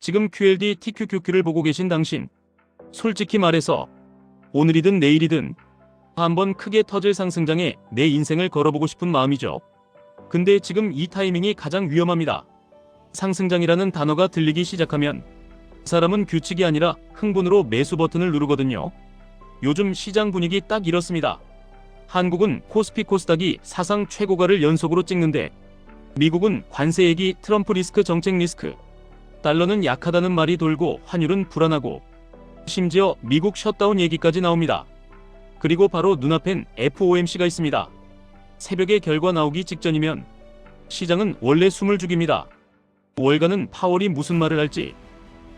지금 QLD TQQQ를 보고 계신 당신, 솔직히 말해서 오늘이든 내일이든 한번 크게 터질 상승장에 내 인생을 걸어보고 싶은 마음이죠. 근데 지금 이 타이밍이 가장 위험합니다. 상승장이라는 단어가 들리기 시작하면 사람은 규칙이 아니라 흥분으로 매수 버튼을 누르거든요. 요즘 시장 분위기 딱 이렇습니다. 한국은 코스피 코스닥이 사상 최고가를 연속으로 찍는데 미국은 관세 얘기, 트럼프 리스크, 정책 리스크, 달러는 약하다는 말이 돌고 환율은 불안하고 심지어 미국 셧다운 얘기까지 나옵니다. 그리고 바로 눈앞엔 FOMC가 있습니다. 새벽에 결과 나오기 직전이면 시장은 원래 숨을 죽입니다. 월간은 파월이 무슨 말을 할지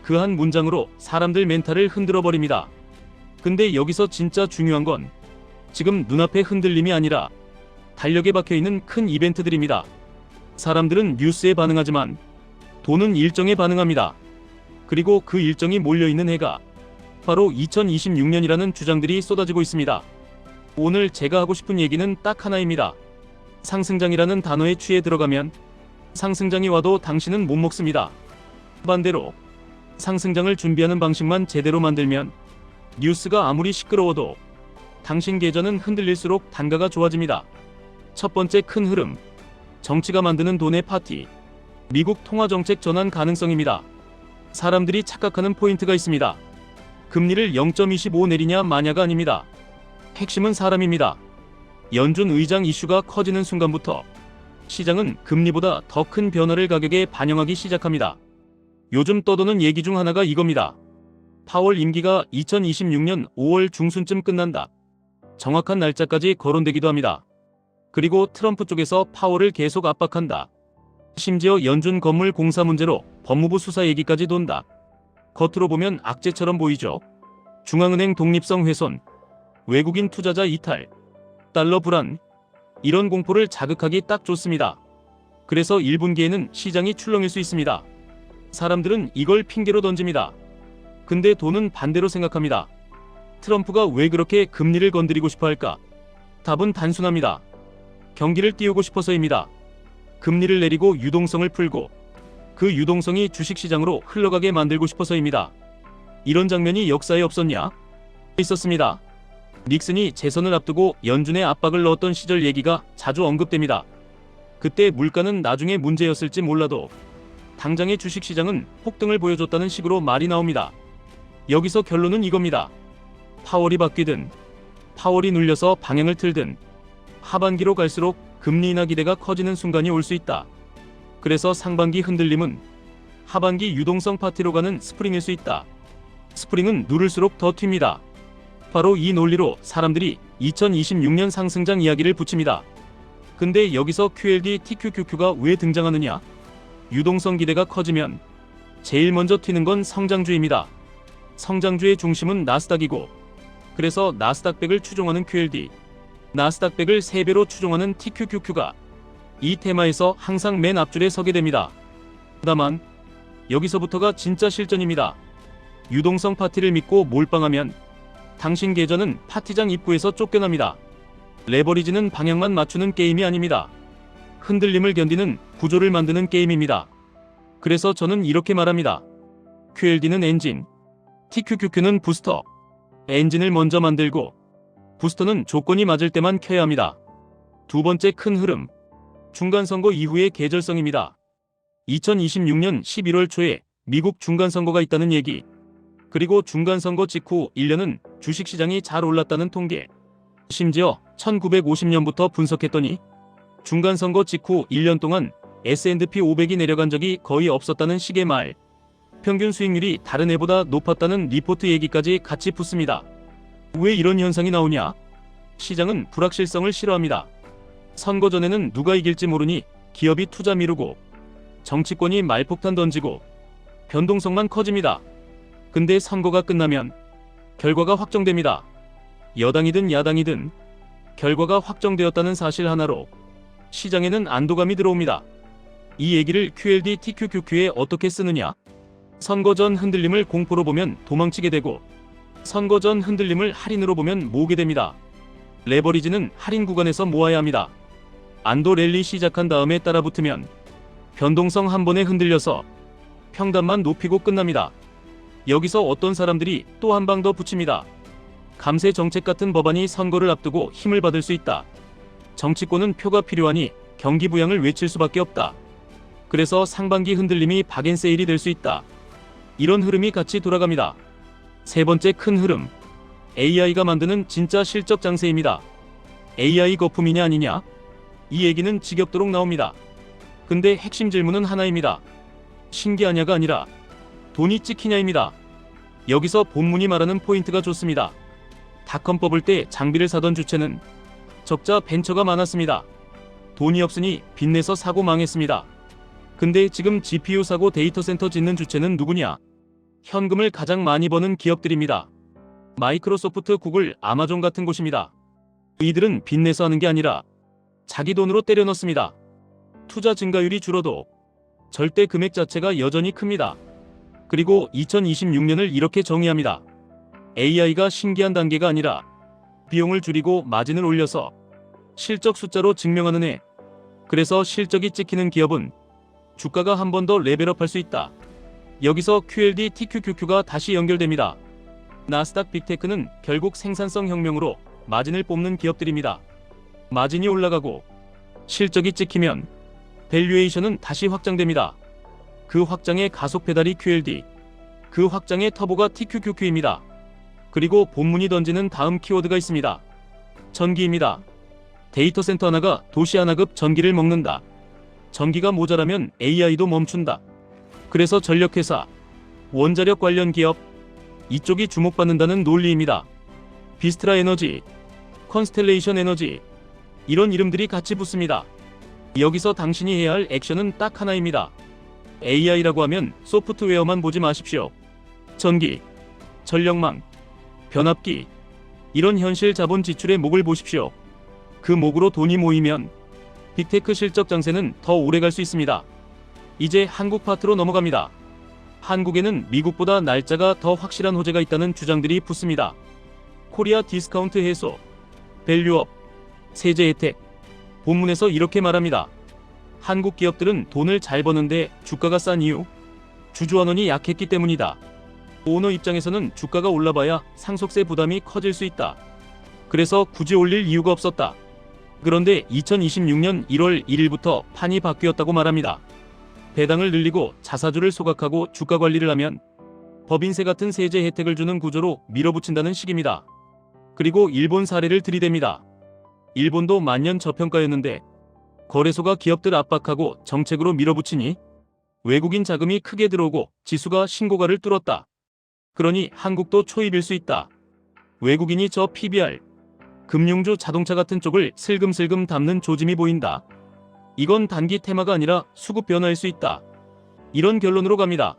그 한 문장으로 사람들 멘탈을 흔들어 버립니다. 근데 여기서 진짜 중요한 건 지금 눈앞의 흔들림이 아니라 달력에 박혀있는 큰 이벤트들입니다. 사람들은 뉴스에 반응하지만 돈은 일정에 반응합니다. 그리고 그 일정이 몰려있는 해가 바로 2026년이라는 주장들이 쏟아지고 있습니다. 오늘 제가 하고 싶은 얘기는 딱 하나입니다. 상승장이라는 단어에 취해 들어가면 상승장이 와도 당신은 못 먹습니다. 반대로 상승장을 준비하는 방식만 제대로 만들면 뉴스가 아무리 시끄러워도 당신 계좌는 흔들릴수록 단가가 좋아집니다. 첫 번째 큰 흐름, 정치가 만드는 돈의 파티, 미국 통화정책 전환 가능성입니다. 사람들이 착각하는 포인트가 있습니다. 금리를 0.25 내리냐 마냐가 아닙니다. 핵심은 사람입니다. 연준 의장 이슈가 커지는 순간부터 시장은 금리보다 더 큰 변화를 가격에 반영하기 시작합니다. 요즘 떠도는 얘기 중 하나가 이겁니다. 파월 임기가 2026년 5월 중순쯤 끝난다. 정확한 날짜까지 거론되기도 합니다. 그리고 트럼프 쪽에서 파월을 계속 압박한다. 심지어 연준 건물 공사 문제로 법무부 수사 얘기까지 돈다. 겉으로 보면 악재처럼 보이죠. 중앙은행 독립성 훼손, 외국인 투자자 이탈, 달러 불안, 이런 공포를 자극하기 딱 좋습니다. 그래서 1분기에는 시장이 출렁일 수 있습니다. 사람들은 이걸 핑계로 던집니다. 근데 돈은 반대로 생각합니다. 트럼프가 왜 그렇게 금리를 건드리고 싶어 할까? 답은 단순합니다. 경기를 띄우고 싶어서입니다. 금리를 내리고 유동성을 풀고 그 유동성이 주식시장으로 흘러가게 만들고 싶어서입니다. 이런 장면이 역사에 없었냐? 있었습니다. 닉슨이 재선을 앞두고 연준에 압박을 넣었던 시절 얘기가 자주 언급됩니다. 그때 물가는 나중에 문제였을지 몰라도 당장의 주식시장은 폭등을 보여줬다는 식으로 말이 나옵니다. 여기서 결론은 이겁니다. 파월이 바뀌든 파월이 눌려서 방향을 틀든 하반기로 갈수록 금리 인하 기대가 커지는 순간이 올 수 있다. 그래서 상반기 흔들림은 하반기 유동성 파티로 가는 스프링일 수 있다. 스프링은 누를수록 더 튑니다. 바로 이 논리로 사람들이 2026년 상승장 이야기를 붙입니다. 근데 여기서 QLD TQQQ가 왜 등장하느냐? 유동성 기대가 커지면 제일 먼저 튀는 건 성장주입니다. 성장주의 중심은 나스닥이고, 그래서 나스닥 100을 추종하는 QLD, 나스닥 100을 3배로 추종하는 TQQQ가 이 테마에서 항상 맨 앞줄에 서게 됩니다. 다만 여기서부터가 진짜 실전입니다. 유동성 파티를 믿고 몰빵하면 당신 계좌는 파티장 입구에서 쫓겨납니다. 레버리지는 방향만 맞추는 게임이 아닙니다. 흔들림을 견디는 구조를 만드는 게임입니다. 그래서 저는 이렇게 말합니다. QLD는 엔진, TQQQ는 부스터. 엔진을 먼저 만들고 부스터는 조건이 맞을 때만 켜야 합니다. 두 번째 큰 흐름, 중간선거 이후의 계절성입니다. 2026년 11월 초에 미국 중간선거가 있다는 얘기, 그리고 중간선거 직후 1년은 주식시장이 잘 올랐다는 통계, 심지어 1950년부터 분석했더니 중간선거 직후 1년 동안 S&P 500이 내려간 적이 거의 없었다는 식의 말, 평균 수익률이 다른 해보다 높았다는 리포트 얘기까지 같이 붙습니다. 왜 이런 현상이 나오냐? 시장은 불확실성을 싫어합니다. 선거 전에는 누가 이길지 모르니 기업이 투자 미루고 정치권이 말폭탄 던지고 변동성만 커집니다. 근데 선거가 끝나면 결과가 확정됩니다. 여당이든 야당이든 결과가 확정되었다는 사실 하나로 시장에는 안도감이 들어옵니다. 이 얘기를 QLD TQQQ에 어떻게 쓰느냐? 선거 전 흔들림을 공포로 보면 도망치게 되고, 선거 전 흔들림을 할인으로 보면 모으게 됩니다. 레버리지는 할인 구간에서 모아야 합니다. 안도 랠리 시작한 다음에 따라붙으면 변동성 한 번에 흔들려서 평단만 높이고 끝납니다. 여기서 어떤 사람들이 또 한 방 더 붙입니다. 감세 정책 같은 법안이 선거를 앞두고 힘을 받을 수 있다. 정치권은 표가 필요하니 경기 부양을 외칠 수밖에 없다. 그래서 상반기 흔들림이 박앤세일이 될 수 있다. 이런 흐름이 같이 돌아갑니다. 세 번째 큰 흐름, AI가 만드는 진짜 실적 장세입니다. AI 거품이냐 아니냐? 이 얘기는 지겹도록 나옵니다. 근데 핵심 질문은 하나입니다. 신기하냐가 아니라 돈이 찍히냐입니다. 여기서 본문이 말하는 포인트가 좋습니다. 닷컴 뽑을 때 장비를 사던 주체는 적자 벤처가 많았습니다. 돈이 없으니 빚내서 사고 망했습니다. 근데 지금 GPU 사고 데이터 센터 짓는 주체는 누구냐? 현금을 가장 많이 버는 기업들입니다. 마이크로소프트, 구글, 아마존 같은 곳입니다. 이들은 빚내서 하는 게 아니라 자기 돈으로 때려 넣습니다. 투자 증가율이 줄어도 절대 금액 자체가 여전히 큽니다. 그리고 2026년을 이렇게 정의합니다. AI가 신기한 단계가 아니라 비용을 줄이고 마진을 올려서 실적 숫자로 증명하는 해. 그래서 실적이 찍히는 기업은 주가가 한 번 더 레벨업할 수 있다. 여기서 QLD, TQQQ가 다시 연결됩니다. 나스닥 빅테크는 결국 생산성 혁명으로 마진을 뽑는 기업들입니다. 마진이 올라가고 실적이 찍히면 밸류에이션은 다시 확장됩니다. 그 확장의 가속 페달이 QLD, 그 확장의 터보가 TQQQ입니다. 그리고 본문이 던지는 다음 키워드가 있습니다. 전기입니다. 데이터 센터 하나가 도시 하나급 전기를 먹는다. 전기가 모자라면 AI도 멈춘다. 그래서 전력회사, 원자력 관련 기업, 이쪽이 주목받는다는 논리입니다. 비스트라 에너지, 컨스텔레이션 에너지, 이런 이름들이 같이 붙습니다. 여기서 당신이 해야 할 액션은 딱 하나입니다. AI라고 하면 소프트웨어만 보지 마십시오. 전기, 전력망, 변압기, 이런 현실 자본 지출의 목을 보십시오. 그 목으로 돈이 모이면 빅테크 실적 장세는 더 오래 갈 수 있습니다. 이제 한국 파트로 넘어갑니다. 한국에는 미국보다 날짜가 더 확실한 호재가 있다는 주장들이 붙습니다. 코리아 디스카운트 해소, 밸류업, 세제 혜택. 본문에서 이렇게 말합니다. 한국 기업들은 돈을 잘 버는데 주가가 싼 이유? 주주환원이 약했기 때문이다. 오너 입장에서는 주가가 올라봐야 상속세 부담이 커질 수 있다. 그래서 굳이 올릴 이유가 없었다. 그런데 2026년 1월 1일부터 판이 바뀌었다고 말합니다. 배당을 늘리고 자사주를 소각하고 주가 관리를 하면 법인세 같은 세제 혜택을 주는 구조로 밀어붙인다는 식입니다. 그리고 일본 사례를 들이댑니다. 일본도 만년 저평가였는데 거래소가 기업들 압박하고 정책으로 밀어붙이니 외국인 자금이 크게 들어오고 지수가 신고가를 뚫었다. 그러니 한국도 초입일 수 있다. 외국인이 저 PBR, 금융주, 자동차 같은 쪽을 슬금슬금 담는 조짐이 보인다. 이건 단기 테마가 아니라 수급 변화일 수 있다. 이런 결론으로 갑니다.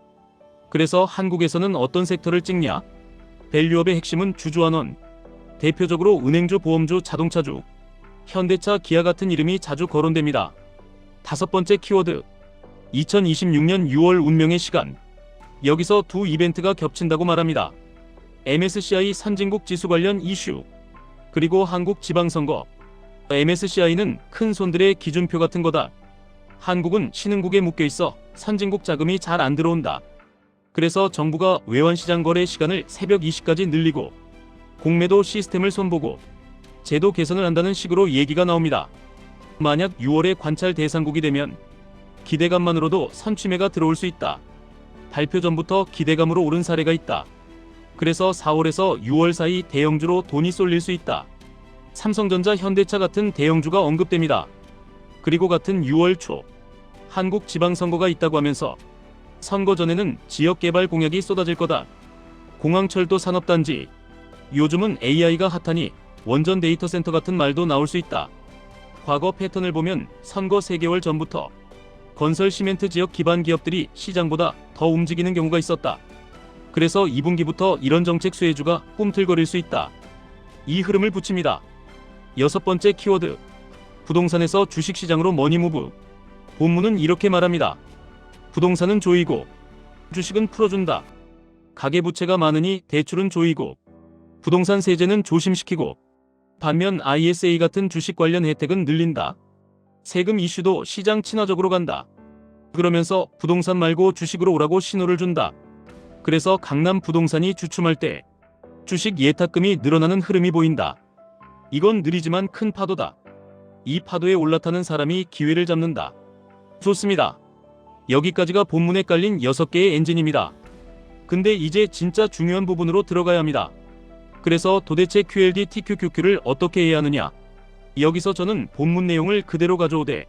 그래서 한국에서는 어떤 섹터를 찍냐? 밸류업의 핵심은 주주환원. 대표적으로 은행주, 보험주, 자동차주, 현대차, 기아 같은 이름이 자주 거론됩니다. 다섯 번째 키워드, 2026년 6월 운명의 시간. 여기서 두 이벤트가 겹친다고 말합니다. MSCI 선진국 지수 관련 이슈, 그리고 한국 지방선거. MSCI는 큰 손들의 기준표 같은 거다. 한국은 신흥국에 묶여있어 선진국 자금이 잘 안 들어온다. 그래서 정부가 외환시장 거래 시간을 새벽 2시까지 늘리고 공매도 시스템을 손보고 제도 개선을 한다는 식으로 얘기가 나옵니다. 만약 6월에 관찰 대상국이 되면 기대감만으로도 선취매가 들어올 수 있다. 발표 전부터 기대감으로 오른 사례가 있다. 그래서 4월에서 6월 사이 대형주로 돈이 쏠릴 수 있다. 삼성전자, 현대차 같은 대형주가 언급됩니다. 그리고 같은 6월 초 한국 지방선거가 있다고 하면서 선거 전에는 지역개발 공약이 쏟아질 거다. 공항철도 산업단지, 요즘은 AI가 핫하니 원전 데이터 센터 같은 말도 나올 수 있다. 과거 패턴을 보면 선거 3개월 전부터 건설 시멘트 지역 기반 기업들이 시장보다 더 움직이는 경우가 있었다. 그래서 2분기부터 이런 정책 수혜주가 꿈틀거릴 수 있다. 이 흐름을 붙입니다. 여섯 번째 키워드, 부동산에서 주식시장으로 머니무브. 본문은 이렇게 말합니다. 부동산은 조이고 주식은 풀어준다. 가계부채가 많으니 대출은 조이고 부동산 세제는 조심시키고 반면 ISA 같은 주식 관련 혜택은 늘린다. 세금 이슈도 시장 친화적으로 간다. 그러면서 부동산 말고 주식으로 오라고 신호를 준다. 그래서 강남 부동산이 주춤할 때 주식 예탁금이 늘어나는 흐름이 보인다. 이건 느리지만 큰 파도다. 이 파도에 올라타는 사람이 기회를 잡는다. 좋습니다. 여기까지가 본문에 깔린 6개의 엔진입니다. 근데 이제 진짜 중요한 부분으로 들어가야 합니다. 그래서 도대체 QLD TQQQ를 어떻게 해야 하느냐? 여기서 저는 본문 내용을 그대로 가져오되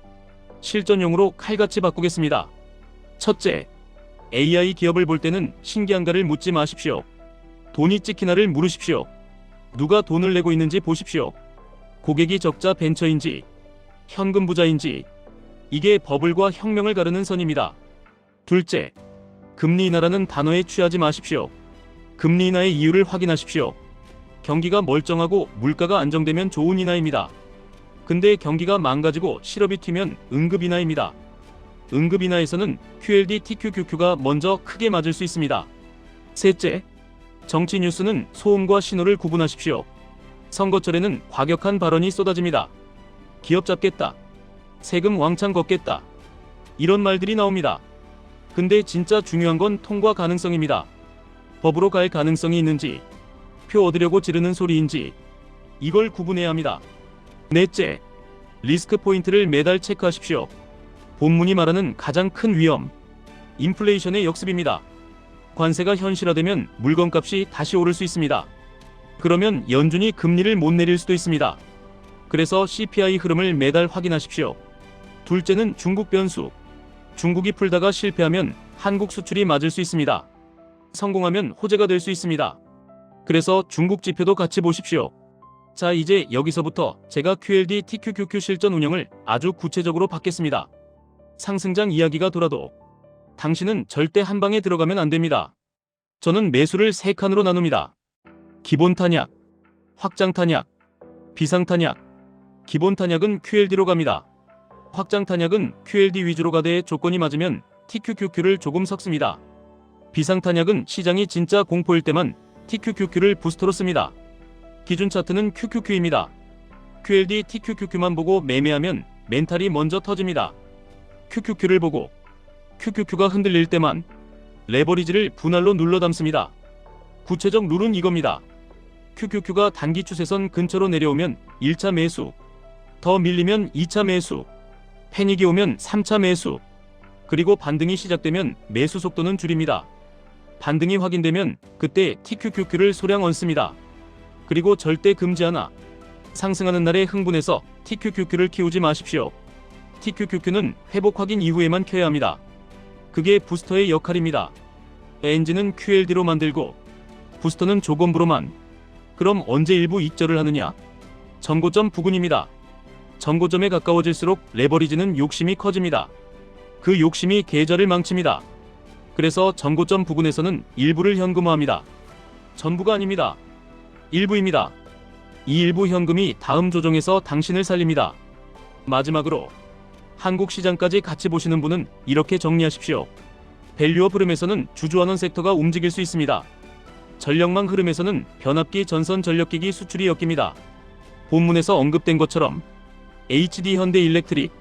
실전용으로 칼같이 바꾸겠습니다. 첫째, AI 기업을 볼 때는 신기한가를 묻지 마십시오. 돈이 찍히나를 물으십시오. 누가 돈을 내고 있는지 보십시오. 고객이 적자 벤처인지 현금 부자인지, 이게 버블과 혁명을 가르는 선입니다. 둘째, 금리 인하라는 단어에 취하지 마십시오. 금리 인하의 이유를 확인하십시오. 경기가 멀쩡하고 물가가 안정되면 좋은 인하입니다. 근데 경기가 망가지고 실업이 튀면 응급 인하입니다. 응급 인하에서는 QLD TQQQ가 먼저 크게 맞을 수 있습니다. 셋째, 정치 뉴스는 소음과 신호를 구분하십시오. 선거철에는 과격한 발언이 쏟아집니다. 기업 잡겠다. 세금 왕창 걷겠다. 이런 말들이 나옵니다. 근데 진짜 중요한 건 통과 가능성입니다. 법으로 갈 가능성이 있는지, 표 얻으려고 지르는 소리인지, 이걸 구분해야 합니다. 넷째, 리스크 포인트를 매달 체크하십시오. 본문이 말하는 가장 큰 위험, 인플레이션의 역습입니다. 관세가 현실화되면 물건값이 다시 오를 수 있습니다. 그러면 연준이 금리를 못 내릴 수도 있습니다. 그래서 CPI 흐름을 매달 확인하십시오. 둘째는 중국 변수. 중국이 풀다가 실패하면 한국 수출이 맞을 수 있습니다. 성공하면 호재가 될 수 있습니다. 그래서 중국 지표도 같이 보십시오. 자, 이제 여기서부터 제가 QLD TQQQ 실전 운영을 아주 구체적으로 받겠습니다. 상승장 이야기가 돌아도 당신은 절대 한 방에 들어가면 안 됩니다. 저는 매수를 3칸으로 나눕니다. 기본 탄약, 확장 탄약, 비상 탄약. 기본 탄약은 QLD로 갑니다. 확장 탄약은 QLD 위주로 가되 조건이 맞으면 TQQQ를 조금 섞습니다. 비상 탄약은 시장이 진짜 공포일 때만 TQQQ를 부스터로 씁니다. 기준 차트는 QQQ입니다. QLD TQQQ만 보고 매매하면 멘탈이 먼저 터집니다. QQQ를 보고 QQQ가 흔들릴 때만 레버리지를 분할로 눌러 담습니다. 구체적 룰은 이겁니다. QQQ가 단기 추세선 근처로 내려오면 1차 매수, 더 밀리면 2차 매수, 패닉이 오면 3차 매수, 그리고 반등이 시작되면 매수 속도는 줄입니다. 반등이 확인되면 그때 TQQQ를 소량 얹습니다. 그리고 절대 금지하나, 상승하는 날에 흥분해서 TQQQ를 키우지 마십시오. TQQQ는 회복 확인 이후에만 켜야 합니다. 그게 부스터의 역할입니다. 엔진은 QLD로 만들고 부스터는 조건부로만. 그럼 언제 일부 익절을 하느냐? 전고점 부근입니다. 전고점에 가까워질수록 레버리지는 욕심이 커집니다. 그 욕심이 계좌를 망칩니다. 그래서 전고점 부근에서는 일부를 현금화합니다. 전부가 아닙니다. 일부입니다. 이 일부 현금이 다음 조정에서 당신을 살립니다. 마지막으로 한국 시장까지 같이 보시는 분은 이렇게 정리하십시오. 밸류업 흐름에서는 주주환원 섹터가 움직일 수 있습니다. 전력망 흐름에서는 변압기 전선 전력기기 수출이 엮입니다. 본문에서 언급된 것처럼 HD 현대 일렉트릭,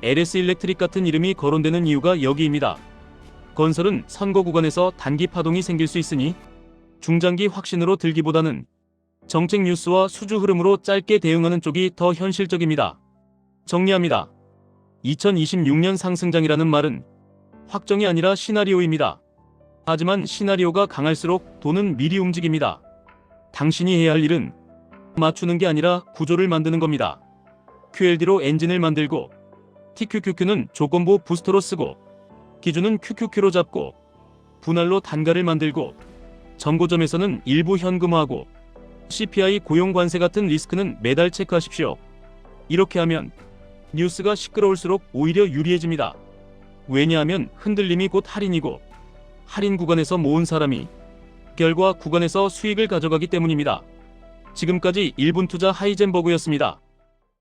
LS 일렉트릭 같은 이름이 거론되는 이유가 여기입니다. 건설은 선거 구간에서 단기 파동이 생길 수 있으니 중장기 확신으로 들기보다는 정책 뉴스와 수주 흐름으로 짧게 대응하는 쪽이 더 현실적입니다. 정리합니다. 2026년 상승장이라는 말은 확정이 아니라 시나리오입니다. 하지만 시나리오가 강할수록 돈은 미리 움직입니다. 당신이 해야 할 일은 맞추는 게 아니라 구조를 만드는 겁니다. QLD로 엔진을 만들고 TQQQ는 조건부 부스터로 쓰고 기준은 QQQ로 잡고 분할로 단가를 만들고 전고점에서는 일부 현금화하고 CPI 고용관세 같은 리스크는 매달 체크하십시오. 이렇게 하면 뉴스가 시끄러울수록 오히려 유리해집니다. 왜냐하면 흔들림이 곧 할인이고 할인 구간에서 모은 사람이 결과 구간에서 수익을 가져가기 때문입니다. 지금까지 1분 투자 하이젠버그였습니다.